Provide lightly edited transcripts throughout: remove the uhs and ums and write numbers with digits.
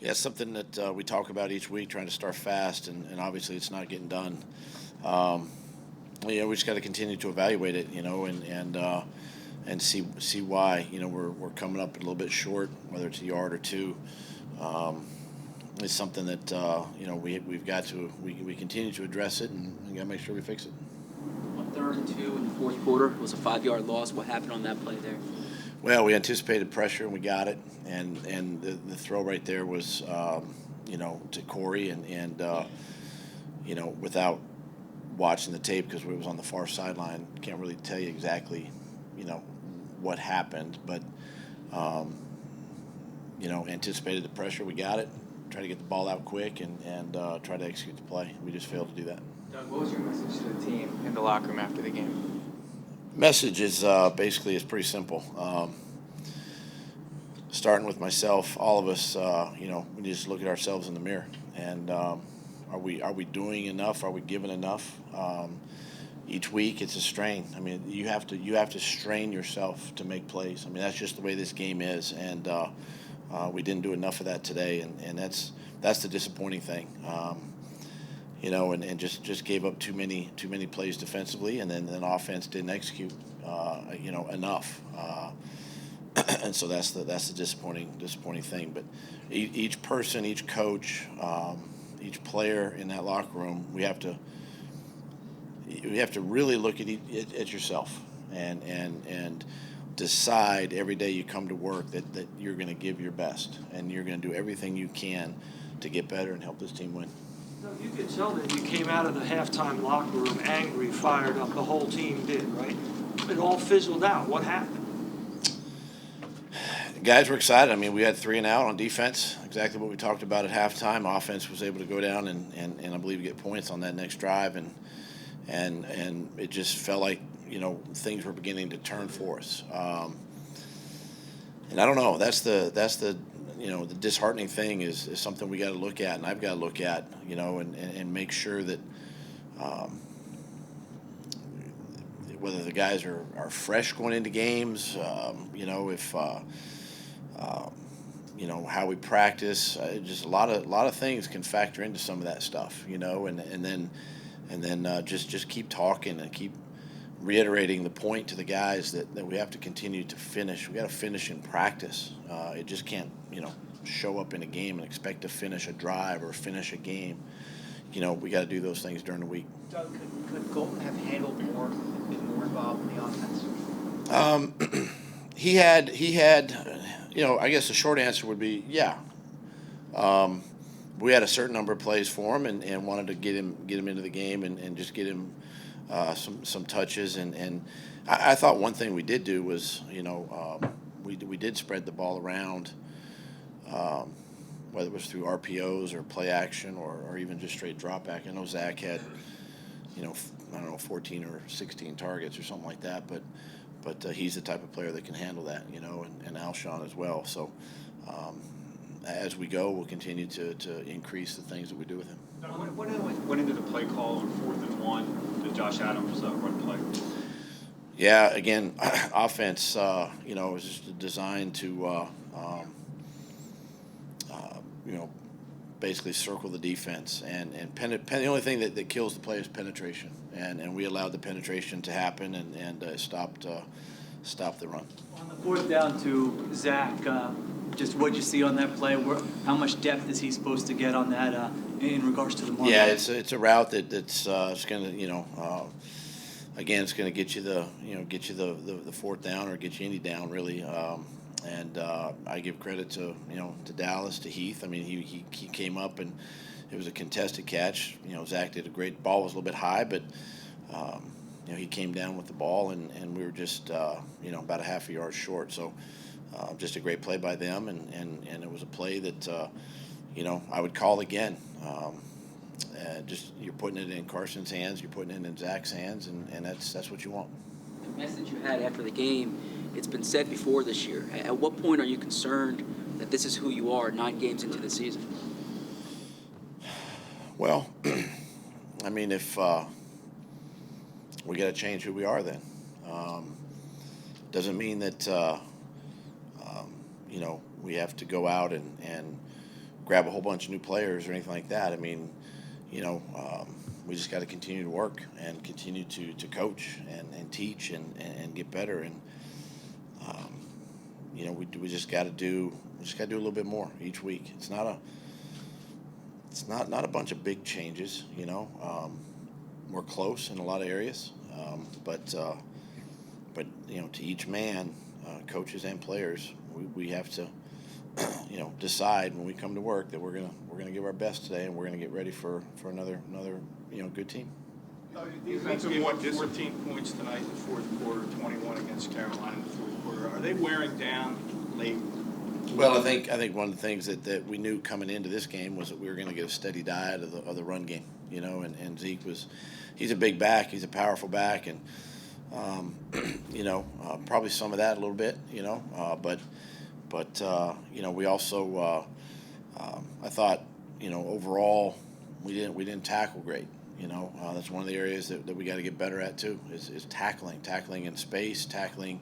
Yeah, it's something that we talk about each week, trying to start fast, and obviously it's not getting done. Um, we just got to continue to evaluate it, and see why. We're coming up a little bit short, whether it's a yard or two. Um, it's something that we've got to we continue to address it, and we got to make sure we fix it. On 3rd and 2 in the fourth quarter, it was a 5-yard loss. What happened on that play there? Well, we anticipated pressure and we got it, and the throw right there was to Corey, and without watching the tape because we was on the far sideline, can't really tell you exactly what happened, but anticipated the pressure, we got it, try to get the ball out quick, and try to execute the play. We just failed to do that. Doug, what was your message to the team in the locker room after the game? Message is basically it's pretty simple. Starting with myself, all of us, we just look at ourselves in the mirror, and are we doing enough? Are we giving enough? Each week it's a strain. I mean, you have to strain yourself to make plays. I mean, that's just the way this game is, and we didn't do enough of that today, and that's the disappointing thing. And just gave up too many plays defensively, and then offense didn't execute, enough. And so that's the disappointing thing. But each person, each coach, each player in that locker room, we have to really look at yourself and decide every day you come to work that you're going to give your best and you're going to do everything you can to get better and help this team win. You could tell that you came out of the halftime locker room angry, fired up. The whole team did, right? It all fizzled out. What happened? Guys were excited. I mean, we had 3 and out on defense, exactly what we talked about at halftime. Offense was able to go down and I believe get points on that next drive, and it just felt like things were beginning to turn for us. And I don't know. That's the the disheartening thing is something we got to look at, and I've got to look at, and make sure that whether the guys are fresh going into games, if how we practice, just a lot of things can factor into some of that stuff, and then just keep talking and keep reiterating the point to the guys that we have to continue to finish. We got to finish in practice. It just can't, show up in a game and expect to finish a drive or finish a game. We got to do those things during the week. Doug, could Golden have handled more, been more involved in the offense? He had. I guess the short answer would be yeah. We had a certain number of plays for him and wanted to get him into the game and just get him some touches, and I thought one thing we did do was we did spread the ball around, whether it was through RPOs or play action or even just straight drop back. I know Zach had 14 or 16 targets or something like that, but he's the type of player that can handle that, and Alshon as well. So as we go, we'll continue to increase the things that we do with him. What went into the play call on 4th and 1, the Josh Adams run play? Yeah, again, offense, is just designed to, basically circle the defense. And the only thing that kills the play is penetration. And we allowed the penetration to happen and stopped the run. On the 4th down to Zach, just what you see on that play? How much depth is he supposed to get on that in regards to the market? Yeah, it's a route that's it's going to again it's going to get you the 4th down or get you any down really. And I give credit to Dallas, to Heath. I mean, he came up and it was a contested catch. Zach did a great. Ball was a little bit high, but he came down with the ball and we were just about a half a yard short. So just a great play by them, and it was a play that I would call again. Just you're putting it in Carson's hands, you're putting it in Zach's hands, and that's what you want. The message you had after the game, it's been said before this year. At what point are you concerned that this is who you are 9 games into the season? Well, I mean, if we got to change who we are, then doesn't mean that we have to go out and grab a whole bunch of new players or anything like that. I mean, we just got to continue to work and continue to coach and teach and get better. And we just got to do a little bit more each week. It's not a bunch of big changes. We're close in a lot of areas, but to each man, coaches and players, we have to decide when we come to work that we're gonna give our best today, and we're gonna get ready for another good team. Defense gave up 14 points tonight in the fourth quarter, 21 against Carolina in the fourth quarter. Are they wearing down late? Well, I think one of the things that we knew coming into this game was that we were going to get a steady diet of the run game, and Zeke he's a big back, he's a powerful back, and probably some of that a little bit, but we also I thought overall we didn't tackle great. That's one of the areas that we got to get better at too, is tackling in space, tackling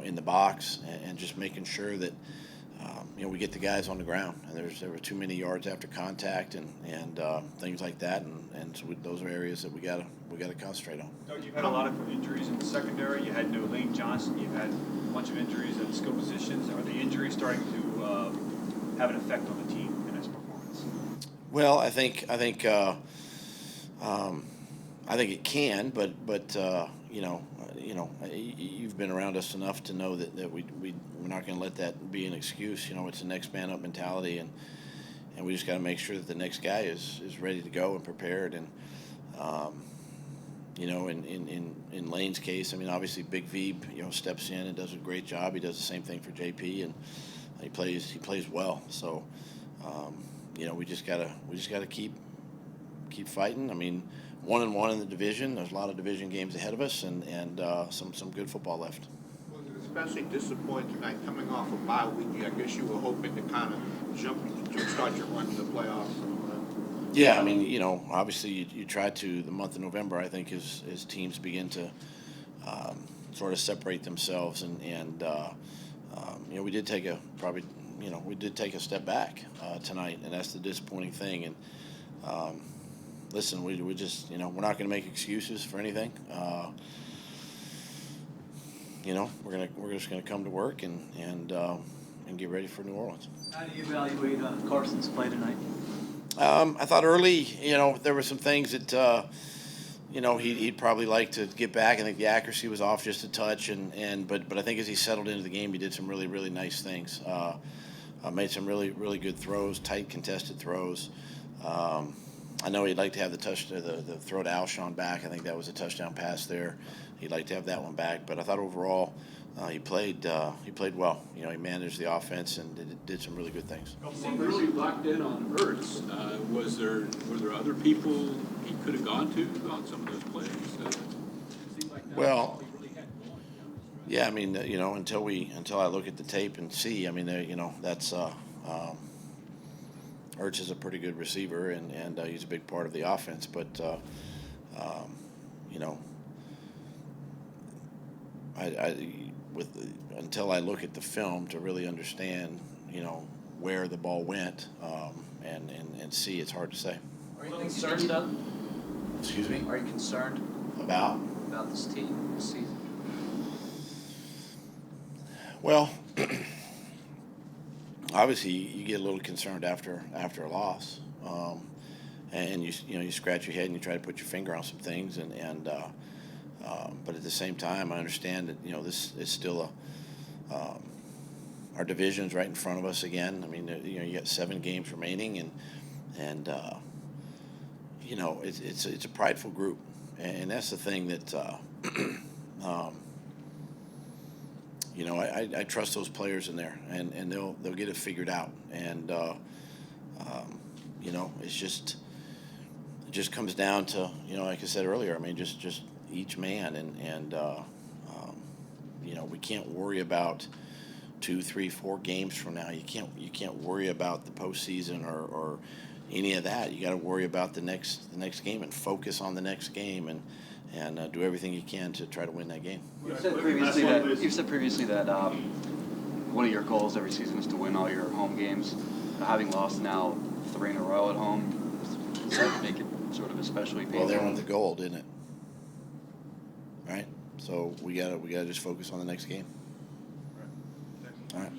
in the box, and just making sure that we get the guys on the ground. And there were too many yards after contact and things like that, and so those are areas that we got to concentrate on. Doug, you've had a lot of injuries in the secondary. You had no Lane Johnson. You've had a bunch of injuries at skill positions. Are the injuries starting to have an effect on the team and its performance? Well, I think it can, but you've been around us enough to know that we're not going to let that be an excuse. It's a next man up mentality, and we just got to make sure that the next guy is ready to go and prepared. And in Lane's case, I mean, obviously Big V steps in and does a great job. He does the same thing for JP, and he plays well. So we just gotta keep fighting. I mean, 1-1 in the division. There's a lot of division games ahead of us, and some good football left. Was it especially disappointing tonight coming off a bye week? I guess you were hoping to kind of start your run to the playoffs. Yeah, I mean, obviously you try to. The month of November, I think, as teams begin to sort of separate themselves, and we did take a step back tonight, and that's the disappointing thing. And listen, we just we're not going to make excuses for anything. We're just going to come to work and get ready for New Orleans. How do you evaluate Carson's play tonight? I thought early, there were some things that he'd probably like to get back. I think the accuracy was off just a touch, but I think as he settled into the game, he did some really, really nice things. Made some really, really good throws, tight contested throws. I know he'd like to have the throw to Alshon back. I think that was a touchdown pass there. He'd like to have that one back. But I thought overall he played well. He managed the offense and did some really good things. He really locked in on Ertz. Were there other people he could have gone to on some of those plays? Seemed like that was all he really had going. Yeah, I mean, until I look at the tape and see, I mean, that's Ertz is a pretty good receiver, and he's a big part of the offense. But until I look at the film to really understand, where the ball went, and see, it's hard to say. Are you concerned, Doug? Excuse me? Are you concerned About this team this season? Well, obviously you get a little concerned after a loss, and you scratch your head and you try to put your finger on some things, but at the same time I understand that this is still our division's right in front of us again. I mean, you got 7 games remaining, and it's a prideful group, and that's the thing that I trust those players in there, and they'll get it figured out, and it just comes down to like I said earlier. I mean, just each man, and we can't worry about 2, 3, 4 games from now. You can't worry about the postseason or any of that. You got to worry about the next game and focus on the next game and do everything you can to try to win that game. You've said previously that one of your goals every season is to win all your home games. having lost now 3 in a row at home, does that make it sort of especially painful? Well, they won the goal, didn't it? Right. So we gotta just focus on the next game. All right.